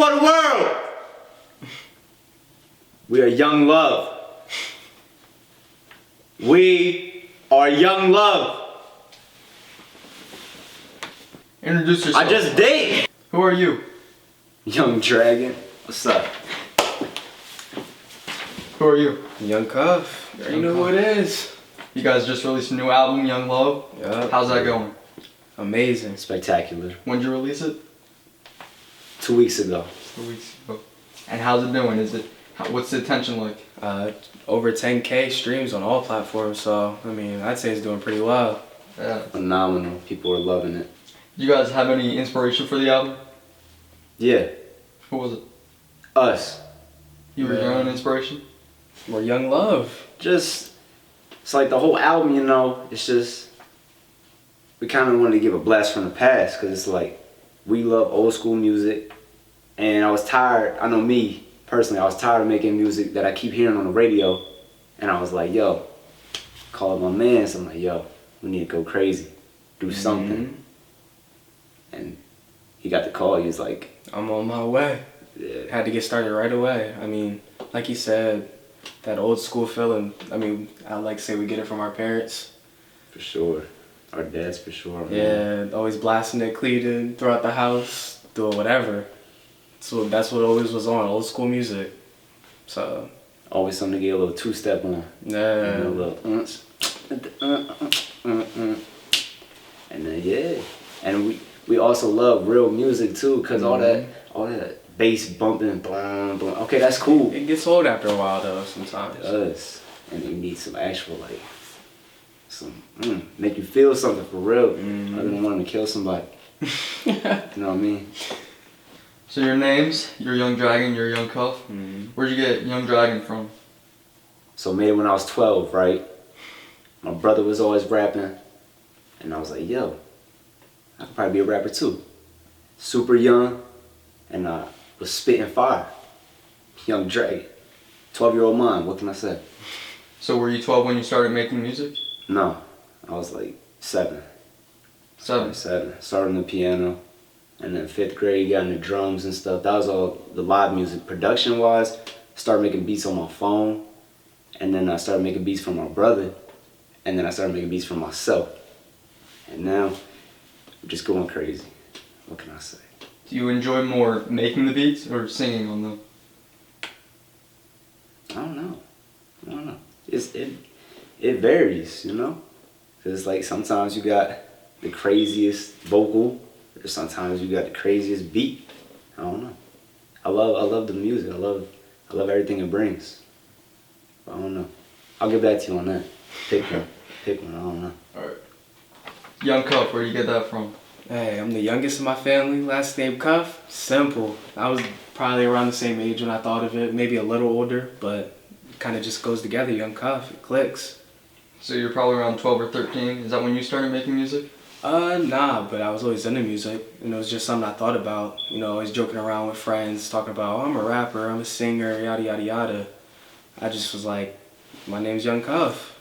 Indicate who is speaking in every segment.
Speaker 1: before the world. We are Young Love. We are Young Love.
Speaker 2: Introduce yourself.
Speaker 1: I just did.
Speaker 2: Who are you?
Speaker 1: Young Dragon. What's up?
Speaker 2: Who are you?
Speaker 3: YoungCuf. You already know who it is.
Speaker 2: You guys just released a new album, Young Love.
Speaker 3: Yup.
Speaker 2: How's that going?
Speaker 3: Amazing.
Speaker 1: Spectacular.
Speaker 2: When'd you release it?
Speaker 1: 2 weeks ago.
Speaker 2: 2 weeks ago. And how's it doing? What's the attention like?
Speaker 3: Over 10K streams on all platforms, so I mean, I'd say it's doing pretty well.
Speaker 2: Yeah.
Speaker 1: Phenomenal. People are loving it.
Speaker 2: You guys have any inspiration for the album?
Speaker 1: Yeah.
Speaker 2: Who was it?
Speaker 1: Us.
Speaker 2: You were your own inspiration?
Speaker 3: We're Young Love.
Speaker 1: Just, it's like the whole album, you know, it's just, we kind of wanted to give a blast from the past, because it's like, we love old school music, and I was tired, I know me, personally, I was tired of making music that I keep hearing on the radio, and I was like, yo, called my man, so I'm like, yo, we need to go crazy, do something. And he got the call, he was like,
Speaker 3: I'm on my way.
Speaker 1: yeah.
Speaker 3: Had to get started right away. I mean, like you said, that old school feeling, I mean, I like to say we get it from our parents.
Speaker 1: For sure. Our dads, for sure.
Speaker 3: Yeah, always blasting it, cleaning throughout the house, doing whatever. So that's what always was on, old school music. So.
Speaker 1: Always something to get a little two-step on.
Speaker 3: Yeah.
Speaker 1: You know, a little and then yeah, and we also love real music too, cause all that bass bumping, blah blah. Okay, that's cool.
Speaker 3: It gets old after a while though, sometimes.
Speaker 1: It does, and you need some actual like some make you feel something for real. Other than wanting to kill somebody. You know what I mean?
Speaker 2: So your names, you're Young Dragon, you're YoungCuf. Where'd you get Young Dragon from?
Speaker 1: So made it when I was 12, right? My brother was always rapping, and I was like, yo, I could probably be a rapper too. Super young, and was spitting fire. Young Dragon. 12-year-old mind, what can I say?
Speaker 2: So were you 12 when you started making music?
Speaker 1: No, I was like 7.
Speaker 2: 7.
Speaker 1: Started on the piano, and then 5th grade got into drums and stuff. That was all the live music. Production-wise, started making beats on my phone, and then I started making beats for my brother, and then I started making beats for myself. And now, I'm just going crazy. What can I say?
Speaker 2: Do you enjoy more making the beats or singing on them?
Speaker 1: I don't know. It varies, you know? Cause it's like sometimes you got the craziest vocal, or sometimes you got the craziest beat. I don't know. I love the music. I love everything it brings. But I don't know. I'll get back to you on that. Pick one. I don't know.
Speaker 2: Alright. YoungCuf, where do you get that from?
Speaker 3: Hey, I'm the youngest in my family, last name Cuff. Simple. I was probably around the same age when I thought of it, maybe a little older, but it kind of just goes together, YoungCuf, it clicks.
Speaker 2: So you're probably around 12 or 13. Is that when you started making music?
Speaker 3: Nah, but I was always into music, and it was just something I thought about, you know, always joking around with friends, talking about, oh, I'm a rapper, I'm a singer, yada, yada, yada. I just was like, my name's YoungCuf.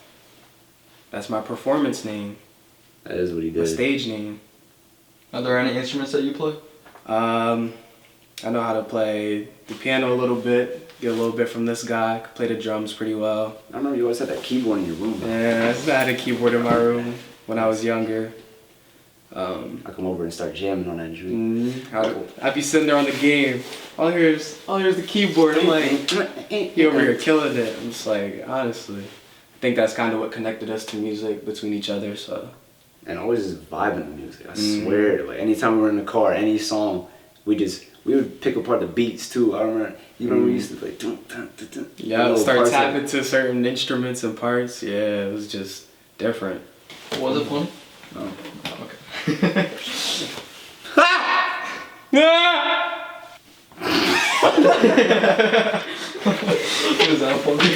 Speaker 3: That's my performance name.
Speaker 1: That is what he
Speaker 3: My
Speaker 1: did.
Speaker 3: stage name.
Speaker 2: Are there any instruments that you play?
Speaker 3: I know how to play the piano a little bit, get a little bit from this guy, I can play the drums pretty well.
Speaker 1: I remember you always had that keyboard in your room.
Speaker 3: Yeah, I had a keyboard in my room when I was younger.
Speaker 1: I come over and start jamming on that joint.
Speaker 3: I'd be sitting there on the game. All here's the keyboard. I'm like, he over here killing it. I'm just like, honestly, I think that's kind of what connected us to music between each other. So.
Speaker 1: And always just vibing to music. I swear, like anytime we were in the car, any song, we would pick apart the beats too. I remember, you remember we used to play.
Speaker 3: Yeah, start tapping to certain instruments and parts. Yeah, it was just different.
Speaker 2: Was it fun?
Speaker 1: No.
Speaker 2: Okay. Was that funny?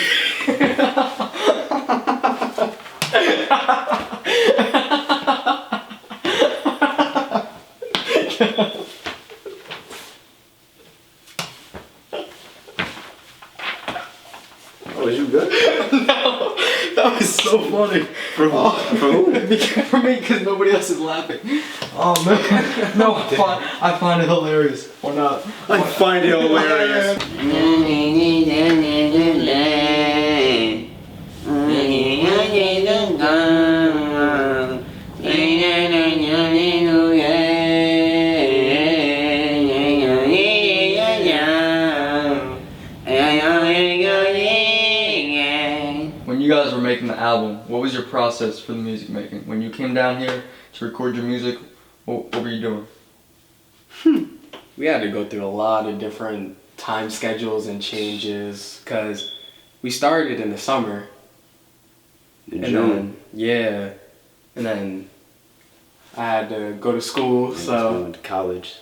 Speaker 1: Oh, is you good?
Speaker 2: No, that was so funny.
Speaker 1: For who?
Speaker 2: For me, because nobody else is laughing. Oh man, no, I find it hilarious.
Speaker 3: going up.
Speaker 1: I find it hilarious.
Speaker 2: When you guys were making the album, what was your process for the music making? When you came down here to record your music, what were you doing?
Speaker 3: We had to go through a lot of different time schedules and changes because we started in the summer.
Speaker 1: In
Speaker 3: And
Speaker 1: June.
Speaker 3: then, and then I had to go to school,
Speaker 1: I went to college.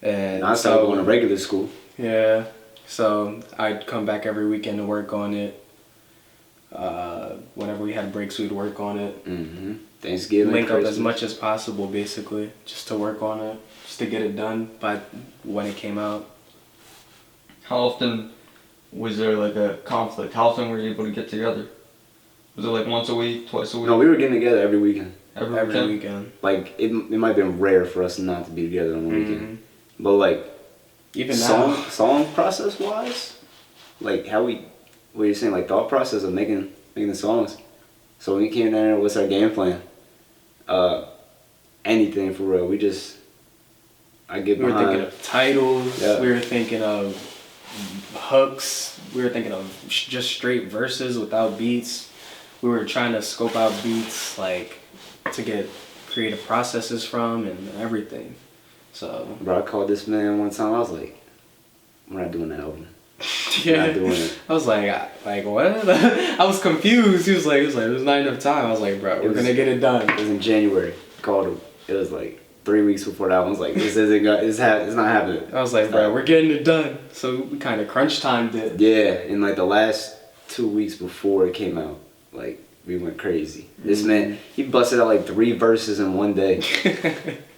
Speaker 3: and
Speaker 1: And I started going to regular school.
Speaker 3: Yeah, so I'd come back every weekend to work on it. Whenever we had breaks, we'd work on it.
Speaker 1: Mm-hmm. Thanksgiving,
Speaker 3: Link up
Speaker 1: Christmas.
Speaker 3: as much as possible, basically, just to work on it, just to get it done by when it came out.
Speaker 2: How often was there like a conflict? How often were you able to get together? Was it like once a week, twice a week?
Speaker 1: No, we were getting together every weekend.
Speaker 3: Every weekend.
Speaker 1: Like, it might have been rare for us not to be together on the weekend. But, like,
Speaker 3: Even now.
Speaker 1: song process-wise, like, what you're saying, like, thought process of making the songs. So when we came down there, what's our game plan? Anything for real. I get
Speaker 3: We were
Speaker 1: behind.
Speaker 3: thinking of titles.
Speaker 1: Yeah.
Speaker 3: We were thinking of hooks. We were thinking of just straight verses without beats. We were trying to scope out beats, like, to get creative processes from and everything. So
Speaker 1: Bro, I called this man one time. I was like, we're not doing that album.
Speaker 3: yeah,
Speaker 1: Not doing it.
Speaker 3: I was like what? I was confused. He was like, there's not enough time. I was like, bro, we're gonna get it done.
Speaker 1: It was in January. Called him. It was like 3 weeks before the album. I was like, it's not happening.
Speaker 3: I was like, bro, we're getting it done. So we kind of crunch timed it.
Speaker 1: Yeah, in like the last 2 weeks before it came out, like, we went crazy. This man, he busted out like 3 verses in one day.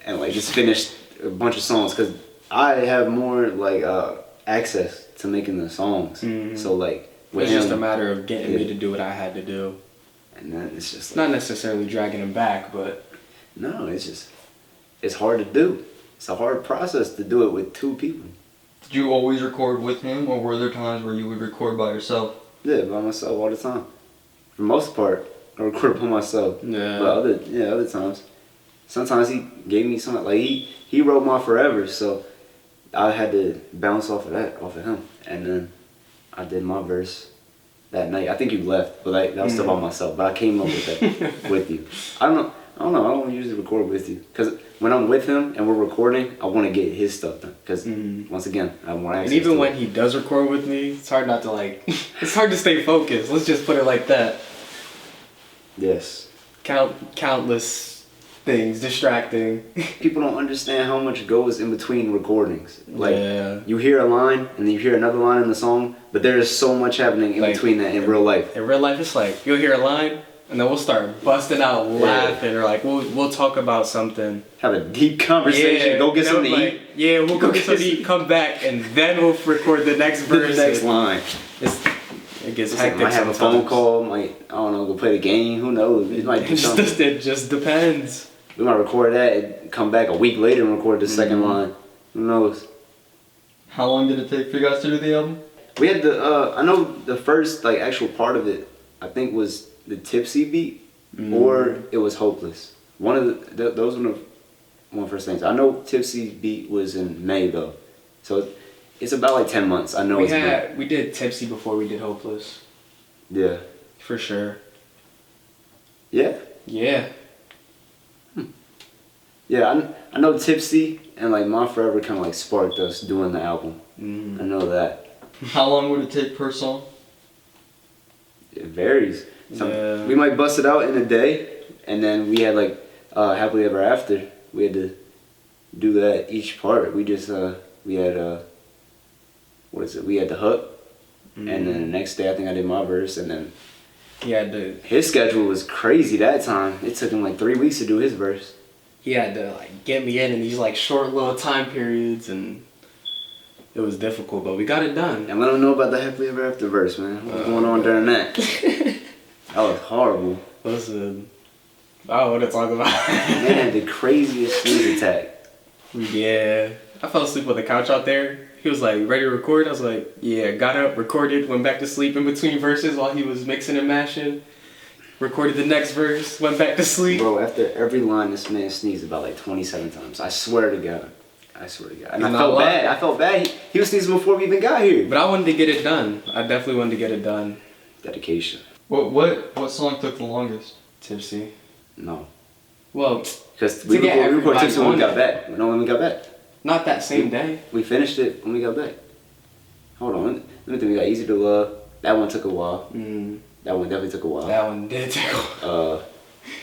Speaker 1: And like just finished a bunch of songs. Cause I have more like access to making the songs. So like,
Speaker 3: It's just a matter of getting me to do what I had to do.
Speaker 1: And then it's just like,
Speaker 3: Not necessarily dragging him back, but
Speaker 1: no, it's hard to do. It's a hard process to do it with 2 people.
Speaker 2: Did you always record with him, or were there times where you would record by yourself?
Speaker 1: Yeah, by myself all the time. For the most part, I record by myself.
Speaker 3: Yeah.
Speaker 1: But other times, sometimes he gave me something. Like he wrote my Forever, so I had to bounce off of him, and then I did my verse that night. I think you left, but that was still by myself. But I came up with that with you. I don't know. I don't usually record with you because when I'm with him and we're recording, I want to get his stuff done. Because once again, I have more access.
Speaker 3: and even
Speaker 1: to
Speaker 3: when
Speaker 1: it.
Speaker 3: he does record with me, it's hard not to like. It's hard to stay focused. Let's just put it like that.
Speaker 1: Yes.
Speaker 3: Countless things distracting.
Speaker 1: People don't understand how much goes in between recordings. Like,
Speaker 3: Yeah.
Speaker 1: you hear a line and then you hear another line in the song, but there is so much happening in
Speaker 3: Like,
Speaker 1: between that in real life.
Speaker 3: In real life, it's like you'll hear a line, and then we'll start busting out laughing, or like we'll talk about something.
Speaker 1: Have a deep conversation. Go get
Speaker 3: then
Speaker 1: something to
Speaker 3: like,
Speaker 1: eat.
Speaker 3: Yeah, we'll go get something to eat, come back, and then we'll record the next verse.
Speaker 1: The next
Speaker 3: and
Speaker 1: line.
Speaker 3: It gets
Speaker 1: It's like,
Speaker 3: hectic
Speaker 1: might have a phone
Speaker 3: sometimes.
Speaker 1: call. Might, I don't know, go play the game. Who knows? It might
Speaker 3: It
Speaker 1: do something.
Speaker 3: just depends.
Speaker 1: We might record that and come back a week later and record the second line. Who knows?
Speaker 2: How long did it take for you guys to do the album?
Speaker 1: We had I know the first like actual part of it, I think was the Tipsy beat, or it was Hopeless. One of those were one of the first things. I know Tipsy beat was in May though, so it's about like 10 months. I know
Speaker 3: We did Tipsy before we did Hopeless,
Speaker 1: yeah,
Speaker 3: for sure.
Speaker 1: yeah,
Speaker 3: Yeah.
Speaker 1: yeah. I know Tipsy and like My Forever kind of like sparked us doing the album. I know that.
Speaker 2: How long would it take per song?
Speaker 1: It varies.
Speaker 3: Yeah.
Speaker 1: We might bust it out in a day, and then we had like Happily Ever After. We had to do that each part. We just we had what is it? We had the hook, and then the next day I think I did my verse, and then
Speaker 3: He had to
Speaker 1: his schedule was crazy that time. It took him like 3 weeks to do his verse.
Speaker 3: like get me in these like short little time periods, and it was difficult, but we got it done.
Speaker 1: And let him know about the Happily Ever After verse, man. What's going on during that? That was horrible.
Speaker 3: Listen, I don't want to talk about it.
Speaker 1: Man, the craziest sneeze attack.
Speaker 3: Yeah, I fell asleep on the couch out there. He was like, ready to record? I was like, yeah. Got up, recorded, went back to sleep in between verses while he was mixing and mashing. Recorded the next verse, went back to sleep.
Speaker 1: Bro, after every line, this man sneezed about like 27 times. I swear to God. And I felt bad. I felt bad. He was sneezing before we even got here.
Speaker 3: But I wanted to get it done. I definitely wanted to get it done.
Speaker 1: Dedication.
Speaker 2: What song took the longest?
Speaker 3: Tipsy.
Speaker 1: No.
Speaker 3: Well,
Speaker 1: because we recorded Tipsy when we got back. No, when we got back.
Speaker 3: Not that same day.
Speaker 1: We finished it when we got back. Hold on. Let me think. We got Easy to Love. That one took a while. That one definitely took a while.
Speaker 3: That one did take a while.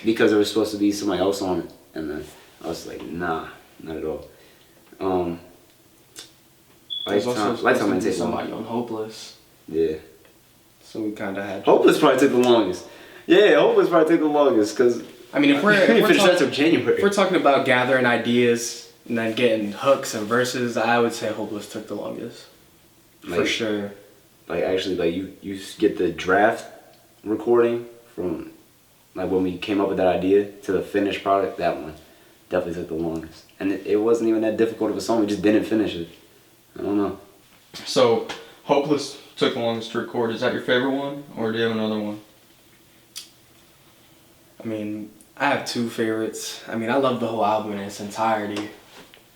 Speaker 1: Because there was supposed to be somebody else on it. And then I was like, nah, not at all.
Speaker 3: There's also
Speaker 1: Lifetime
Speaker 3: supposed to be somebody on Hopeless.
Speaker 1: Yeah.
Speaker 3: So we kind of had...
Speaker 1: Hopeless probably took the longest. Yeah, Hopeless probably took the longest, because...
Speaker 3: I mean, if we're
Speaker 1: January.
Speaker 3: If we're talking about gathering ideas and then getting hooks and verses, I would say Hopeless took the longest. For sure.
Speaker 1: Like, actually, like, you get the draft recording from, like, when we came up with that idea to the finished product, that one definitely took the longest. And it wasn't even that difficult of a song, we just didn't finish it. I don't know.
Speaker 2: So, Hopeless took the longest to record. Is that your favorite one, or do you have another one?
Speaker 3: I mean, I have two favorites. I mean, I love the whole album in its entirety.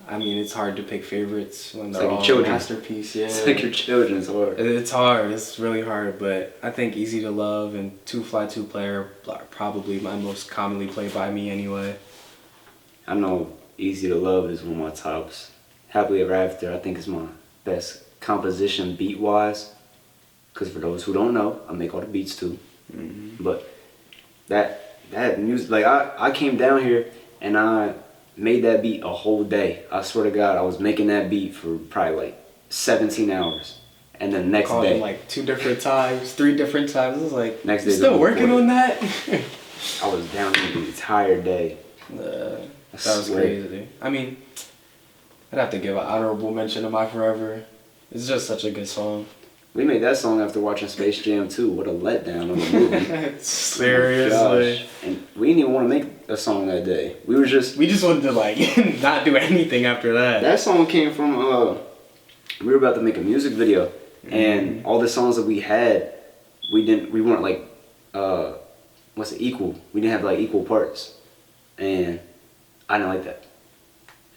Speaker 3: I mean, it's hard to pick favorites when they're all a masterpiece. Yeah.
Speaker 1: It's like your children's hard.
Speaker 3: It's hard. It's really hard. But I think Easy to Love and Two Fly Two Player are probably my most commonly played by me anyway.
Speaker 1: I know Easy to Love is one of my tops. Happily Ever After, I think, is my best composition beat-wise. Because for those who don't know, I make all the beats too. But that music, like I came down here and I made that beat a whole day. I swear to God, I was making that beat for probably like 17 hours. And then next
Speaker 3: Called
Speaker 1: day.
Speaker 3: It like 2 different times, 3 different times. I was like,
Speaker 1: next day
Speaker 3: still working on that?
Speaker 1: I was down here the entire day.
Speaker 3: That was crazy. I mean, I'd have to give an honorable mention to My Forever. It's just such a good song.
Speaker 1: We made that song after watching Space Jam 2. What a letdown on the movie.
Speaker 3: Seriously.
Speaker 1: Oh, and we didn't even want to make a song that day. We just wanted to like
Speaker 3: not do anything after that.
Speaker 1: That song came from we were about to make a music video, and all the songs that we had, we weren't like equal. We didn't have like equal parts, and I didn't like that.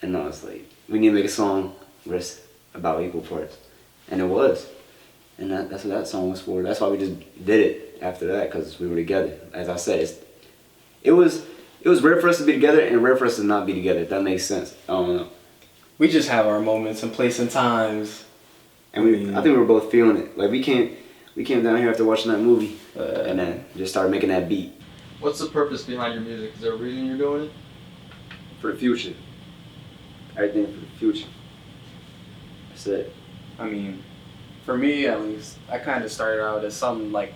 Speaker 1: And I was like, we need to make a song where it's about equal parts, and it was. And that's what that song was for. That's why we just did it after that, because we were together. As I said, it was rare for us to be together and rare for us to not be together, if that makes sense. I don't know.
Speaker 3: We just have our moments and place and times.
Speaker 1: And I think we were both feeling it. Like we came down here after watching that movie and then just started making that beat.
Speaker 2: What's the purpose behind your music? Is there a reason you're doing it?
Speaker 1: For the future. Everything for the future. That's it.
Speaker 3: I mean, for me at least, I kind of started out as something on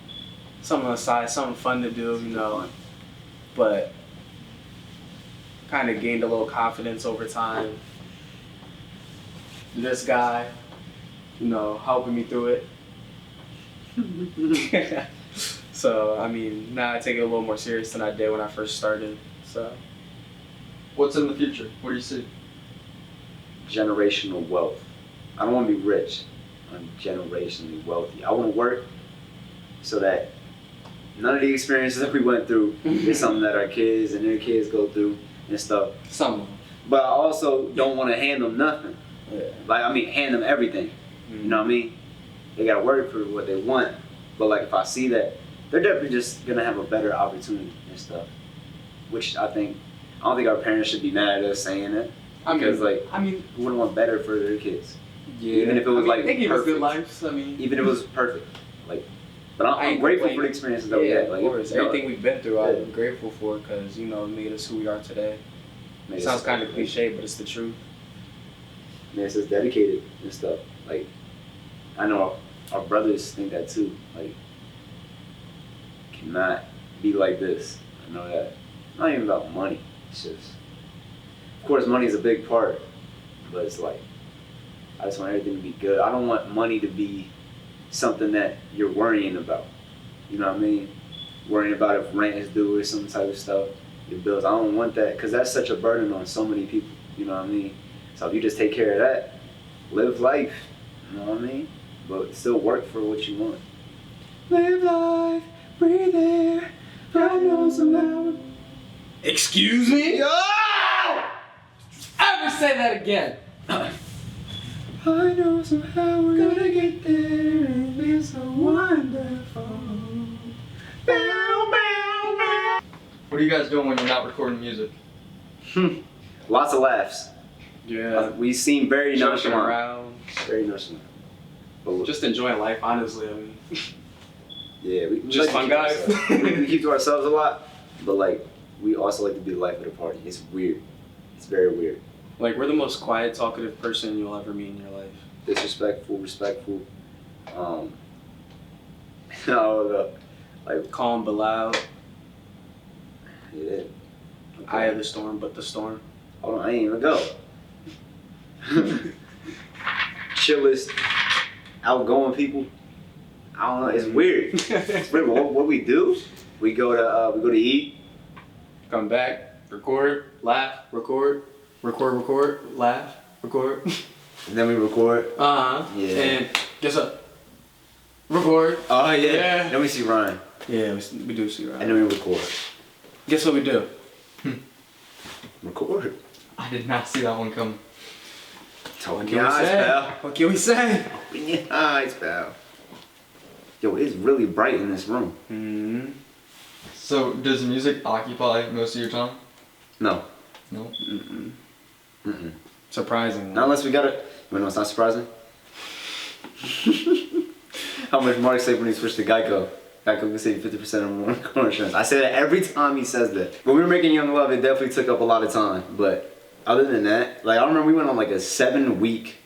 Speaker 3: the side, something fun to do, you know. But kind of gained a little confidence over time. This guy, you know, helping me through it. So, I mean, now I take it a little more serious than I did when I first started. So,
Speaker 2: what's in the future? What do you see?
Speaker 1: Generational wealth. I don't want to be rich. I'm generationally wealthy. I want to work so that none of the experiences that we went through is something that our kids and their kids go through and stuff.
Speaker 3: Some of them.
Speaker 1: But I also don't want to hand them nothing.
Speaker 3: Yeah.
Speaker 1: Like, I mean, hand them everything. You know what I mean? They got to work for what they want. But, like, if I see that, they're definitely just going to have a better opportunity and stuff. Which I don't think our parents should be mad at us saying that. Because, who wouldn't want better for their kids?
Speaker 3: Yeah.
Speaker 1: Even if it was,
Speaker 3: they gave us good lives,
Speaker 1: even if it was perfect. But I'm grateful for the experiences that we had.
Speaker 3: Of course. Everything we've been through, I'm grateful for because, you know, it made us who we are today. It sounds kind of cliche, but it's the truth.
Speaker 1: Man, it's just dedicated and stuff. Like, I know our brothers think that too. Like, cannot be like this. I know that. Not even about money. It's just, of course, money is a big part, but it's like, I just want everything to be good. I don't want money to be something that you're worrying about. You know what I mean? Worrying about if rent is due or some type of stuff, your bills. I don't want that because that's such a burden on so many people. You know what I mean? So if you just take care of that, live life, you know what I mean? But still work for what you want. Live life, breathe air, I know somehow.
Speaker 3: Excuse me?
Speaker 1: Oh!
Speaker 3: Ever say that again?
Speaker 1: I know somehow we're gonna get there and it's so wonderful. Bow, bow, bow.
Speaker 2: What are you guys doing when you're not recording music?
Speaker 1: Lots of laughs.
Speaker 3: Yeah.
Speaker 1: We seem very
Speaker 3: Joking
Speaker 1: nonchalant.
Speaker 3: around.
Speaker 1: Very nonchalant. But
Speaker 3: Just enjoying life, honestly. I mean,
Speaker 1: yeah, we
Speaker 3: just
Speaker 1: like
Speaker 3: fun
Speaker 1: to keep
Speaker 3: guys.
Speaker 1: ourselves- we keep to ourselves a lot, but like we also like to be the life of the party. It's weird. It's very weird.
Speaker 3: Like, we're the most quiet, talkative person you'll ever meet in your life.
Speaker 1: Disrespectful, respectful. I don't know. Like,
Speaker 3: Calm but loud.
Speaker 1: yeah. Okay.
Speaker 3: Eye of the storm, but the storm.
Speaker 1: Hold on, I ain't even go. Chillest, outgoing people. I don't know. It's weird. It's weird. What we do? We go to eat.
Speaker 3: Come back, record, laugh, record, laugh, record.
Speaker 1: And then we record. Yeah.
Speaker 3: And guess what? Record.
Speaker 1: Oh yeah.
Speaker 3: Yeah.
Speaker 1: Then we see Ryan.
Speaker 3: Yeah, we do see right.
Speaker 1: And then we record.
Speaker 3: Guess what we do?
Speaker 1: Record.
Speaker 2: I did not see that one coming.
Speaker 1: Open
Speaker 3: What
Speaker 1: your
Speaker 3: can we
Speaker 1: eyes,
Speaker 3: say?
Speaker 1: pal.
Speaker 3: What can we say?
Speaker 1: Open your eyes, pal. Yo, it's really bright in this room.
Speaker 3: Mm-hmm.
Speaker 2: So, does music occupy most of your time?
Speaker 1: No.
Speaker 2: No.
Speaker 1: Mm-mm.
Speaker 3: Surprising.
Speaker 1: Not unless we got it. You know, it's not surprising. How much Mark saved when he switched to Geico? Geico can save 50% or more on car insurance. I say that every time he says that. When we were making Young Love, it definitely took up a lot of time. But other than that, like I remember we went on like a 7-week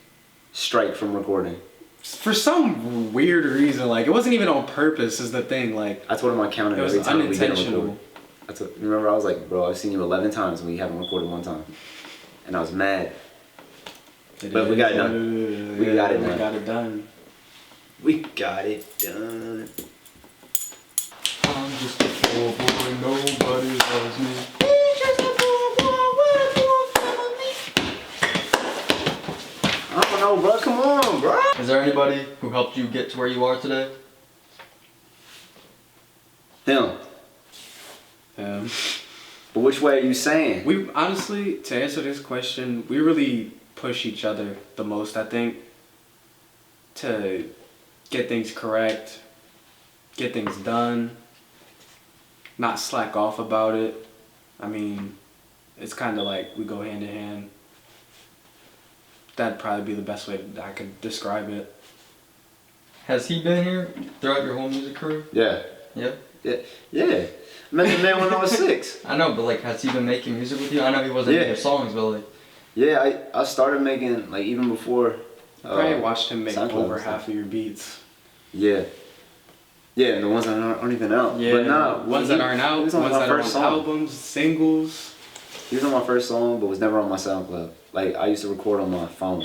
Speaker 1: strike from recording.
Speaker 3: For some weird reason, like it wasn't even on purpose. Is the thing, like
Speaker 1: I told him I counted
Speaker 3: it was
Speaker 1: every time we didn't
Speaker 3: unintentional.
Speaker 1: record. Remember, I was like, bro, I've seen you 11 times and we haven't recorded one time. And I was mad. But we got it done. We got it done.
Speaker 3: We got it done.
Speaker 1: We got it done.
Speaker 2: I'm just a poor boy, nobody loves me.
Speaker 1: I don't know, bro. Come on, bro.
Speaker 2: Is there anybody who helped you get to where you are today?
Speaker 1: Him. But which way are you saying?
Speaker 3: We honestly, to answer this question, we really push each other the most, I think, to get things correct, get things done, not slack off about it. I mean, it's kind of like we go hand in hand. That'd probably be the best way that I could describe it.
Speaker 2: Has he been here throughout your whole music career?
Speaker 1: Yeah.
Speaker 2: Yeah.
Speaker 1: Yeah. I met the man when I was 6.
Speaker 2: I know, but like, has he been making music with you? I know he wasn't in your songs, but like.
Speaker 1: Yeah, I started making, like, even before.
Speaker 3: I probably watched him make
Speaker 1: SoundCloud
Speaker 3: over
Speaker 1: and stuff.
Speaker 3: half of your beats.
Speaker 1: Yeah. Yeah, and the ones that aren't even out.
Speaker 3: Yeah,
Speaker 1: but nah,
Speaker 3: ones that aren't out,
Speaker 1: he
Speaker 3: ones
Speaker 1: was on my
Speaker 3: that are on
Speaker 1: first song.
Speaker 3: albums, singles.
Speaker 1: He was on my first song, but was never on my SoundCloud. Like, I used to record on my phone.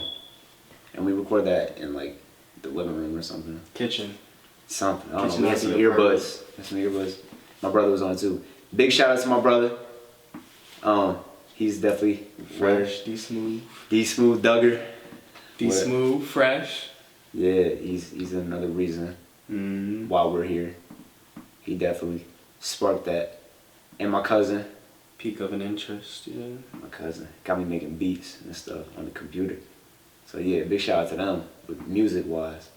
Speaker 1: And we record that in, like, the living room or something.
Speaker 3: Kitchen.
Speaker 1: Something. I don't know.
Speaker 3: Kitchen
Speaker 1: We had
Speaker 3: has
Speaker 1: some
Speaker 3: to be a
Speaker 1: earbuds. Had some earbuds. My brother was on it too. Big shout out to my brother. He's definitely
Speaker 3: Fresh, D-Smooth.
Speaker 1: D Smooth Duggar.
Speaker 3: D-Smooth, fresh.
Speaker 1: Yeah, he's another reason why we're here. He definitely sparked that. And my cousin.
Speaker 3: Peak of an interest, yeah.
Speaker 1: My cousin got me making beats and stuff on the computer. So yeah, big shout out to them with music wise.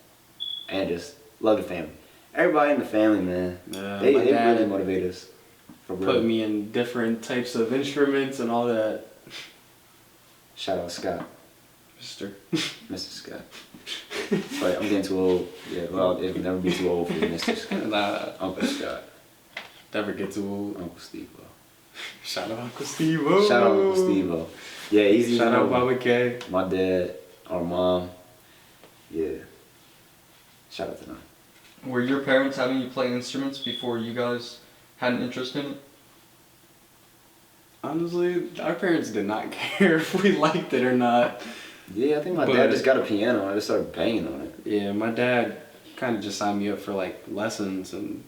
Speaker 1: And just love the family. Everybody in the family, man.
Speaker 3: Yeah,
Speaker 1: they
Speaker 3: my dad
Speaker 1: really motivate us. For real.
Speaker 3: put me in different types of instruments and all that.
Speaker 1: Shout out Scott.
Speaker 3: Mister.
Speaker 1: Mr. Scott. But I'm getting too old. Yeah, well, it'll never be too old for Mr. Scott.
Speaker 3: Nah,
Speaker 1: Uncle Scott.
Speaker 3: never get too old.
Speaker 1: Uncle Steve.
Speaker 3: Shout out Uncle Steve.
Speaker 1: Shout out Uncle Steve. Yeah, he's
Speaker 3: Shout out Mama K.
Speaker 1: My dad, our mom. Yeah. Shout out to them.
Speaker 2: Were your parents having you play instruments before you guys had an interest in it?
Speaker 3: Honestly, our parents did not care if we liked it or not.
Speaker 1: Yeah, I think my dad just got a piano and I just started banging on it.
Speaker 3: Yeah, my dad kind of just signed me up for like lessons and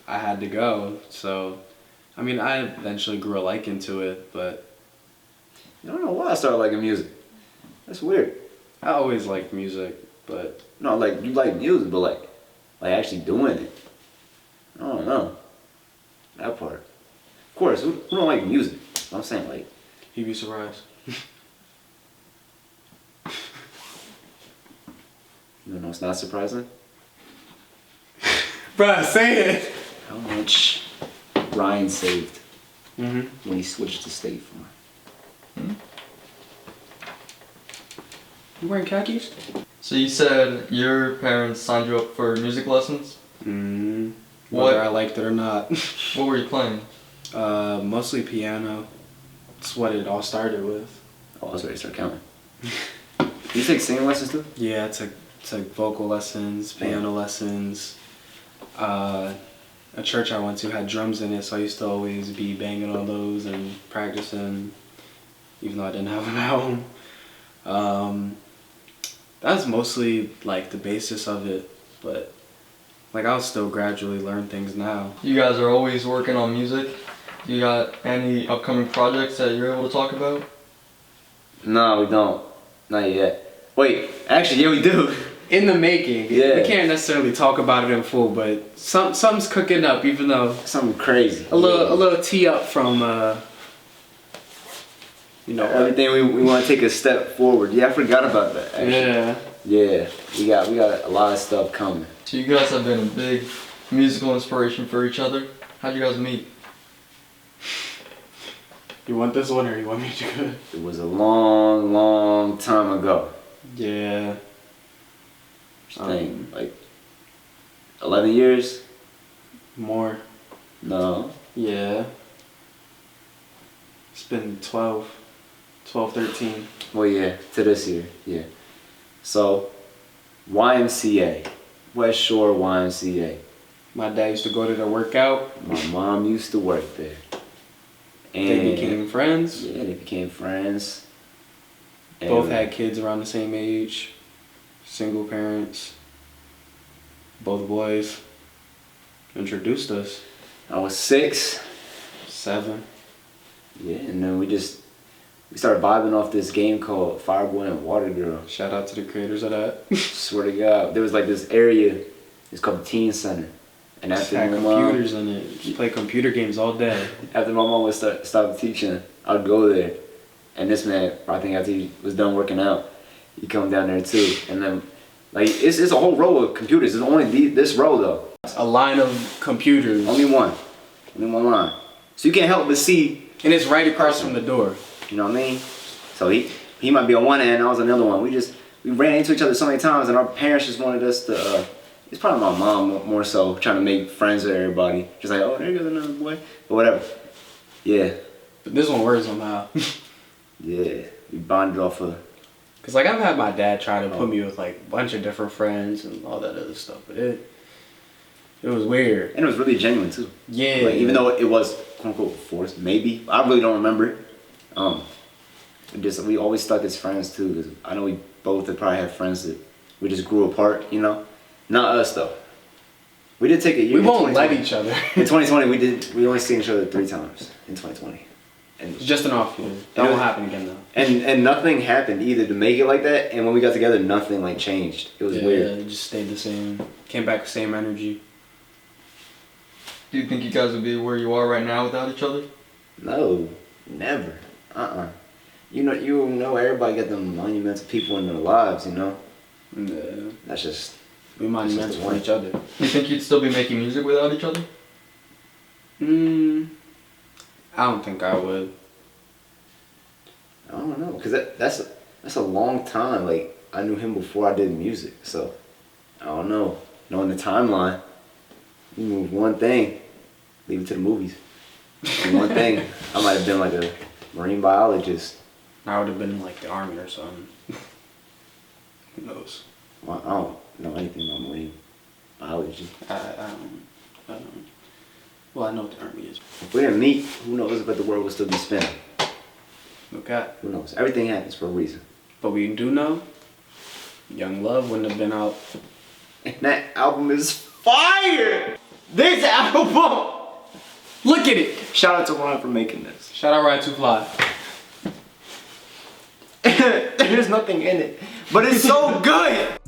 Speaker 3: I had to go. So, I mean, I eventually grew a liking to it, but
Speaker 1: I don't know why I started liking music. That's weird.
Speaker 3: I always liked music, but
Speaker 1: No, like you like music, but like actually doing it. I don't know. That part. Of course, who don't like music? I'm saying like.
Speaker 3: you'd be surprised.
Speaker 1: You know, it's not surprising.
Speaker 3: Bruh, say it.
Speaker 1: How much Ryan saved
Speaker 3: Mm-hmm.
Speaker 1: when he switched to State Farm.
Speaker 3: You wearing khakis?
Speaker 2: So you said your parents signed you up for music lessons?
Speaker 3: Mm-hmm.
Speaker 2: What?
Speaker 3: Whether I liked it or not.
Speaker 2: What were you playing?
Speaker 3: Mostly piano. That's what it all started with.
Speaker 1: Oh, I was ready to start counting. You take singing lessons too?
Speaker 3: Yeah, it's like vocal lessons, piano lessons. A church I went to had drums in it, so I used to always be banging on those and practicing, even though I didn't have them at home. That's mostly like the basis of it, but like I'll still gradually learn things now.
Speaker 2: You guys are always working on music. You got any upcoming projects that you're able to talk about?
Speaker 1: No, we don't. Not yet. Wait, actually, yeah, we do.
Speaker 3: In the making.
Speaker 1: Yeah.
Speaker 3: We can't necessarily talk about it in full, but something's cooking up, even though
Speaker 1: Something crazy.
Speaker 3: a little tee up from
Speaker 1: Everything we want to take a step forward. Yeah, I forgot about that. Actually.
Speaker 3: Yeah.
Speaker 1: Yeah, we got a lot of stuff coming.
Speaker 2: So you guys have been a big musical inspiration for each other. How'd you guys meet?
Speaker 3: You want this one or you want me to?
Speaker 1: It was a long, long time ago.
Speaker 3: Yeah.
Speaker 1: I think like 11 years.
Speaker 3: More.
Speaker 1: No.
Speaker 3: Yeah. It's been 12, 13.
Speaker 1: Well, yeah, to this year. Yeah. So, YMCA, West Shore YMCA.
Speaker 3: My dad used to go to the workout.
Speaker 1: My mom used to work there. And
Speaker 3: They became friends.
Speaker 1: Yeah, they became friends. And
Speaker 3: Both had kids around the same age. Single parents. Both boys. Introduced us.
Speaker 1: I was 6.
Speaker 3: 7.
Speaker 1: Yeah, and then we started vibing off this game called Fireboy and Water Girl.
Speaker 3: Shout out to the creators of that.
Speaker 1: Swear to God, there was like this area. It's called the Teen Center. And
Speaker 3: Just
Speaker 1: after
Speaker 3: had
Speaker 1: my mom,
Speaker 3: computers in it. Just play computer games all day.
Speaker 1: after my mom would stop teaching, I'd go there. And this man, I think after he was done working out, he'd come down there too. And then, like, it's a whole row of computers. It's only this row though.
Speaker 3: A line of computers.
Speaker 1: Only one line. So you can't help but see.
Speaker 3: And it's right across from the door.
Speaker 1: You know what I mean? So he might be on one end, I was on the other one. We ran into each other so many times, and our parents just wanted us to. It's probably my mom more so trying to make friends with everybody. Just like, oh, there goes another boy, but whatever. Yeah.
Speaker 3: But this one works somehow.
Speaker 1: Yeah. We bonded off of.
Speaker 3: Cause like I've had my dad try to put me with like a bunch of different friends and all that other stuff, but it was weird.
Speaker 1: And it was really genuine too.
Speaker 3: Yeah.
Speaker 1: Like, even though it was quote unquote forced, maybe I really don't remember it. We always stuck as friends too. Cause I know we both had probably had friends that we just grew apart. You know, not us though. We did take a year.
Speaker 3: We won't let each other.
Speaker 1: In 2020, we only seen each other 3 times in 2020. And
Speaker 3: It's just an off year. That won't happen again though.
Speaker 1: and nothing happened either to make it like that. And when we got together, nothing like changed. It was weird.
Speaker 3: It just stayed the same. Came back the same energy.
Speaker 2: Do you think you guys would be where you are right now without each other?
Speaker 1: No, never. You know, everybody got them monumental people in their lives. You know,
Speaker 3: Yeah.
Speaker 1: that's just.
Speaker 3: We monumental for each other.
Speaker 2: Do you think you'd still be making music without each other?
Speaker 3: I don't think I would.
Speaker 1: I don't know, cause that's a long time. Like I knew him before I did music, so I don't know. Knowing the timeline, you move one thing, leave it to the movies. And one thing, I might have been like a marine biologist.
Speaker 3: I would have been in like the army or something. Who knows?
Speaker 1: Well, I don't know anything about marine biology.
Speaker 3: I don't. Well, I know what the army is.
Speaker 1: If we didn't meet, who knows if the world would still be spinning?
Speaker 3: Okay.
Speaker 1: Who knows? Everything happens for a reason.
Speaker 3: But we do know, Young Love wouldn't have been out.
Speaker 1: And that album is fire! This album!
Speaker 3: Look at it!
Speaker 1: Shout out to Ron for making this.
Speaker 3: Shout out Ryan Too Fly.
Speaker 1: There's nothing in it, but it's so good.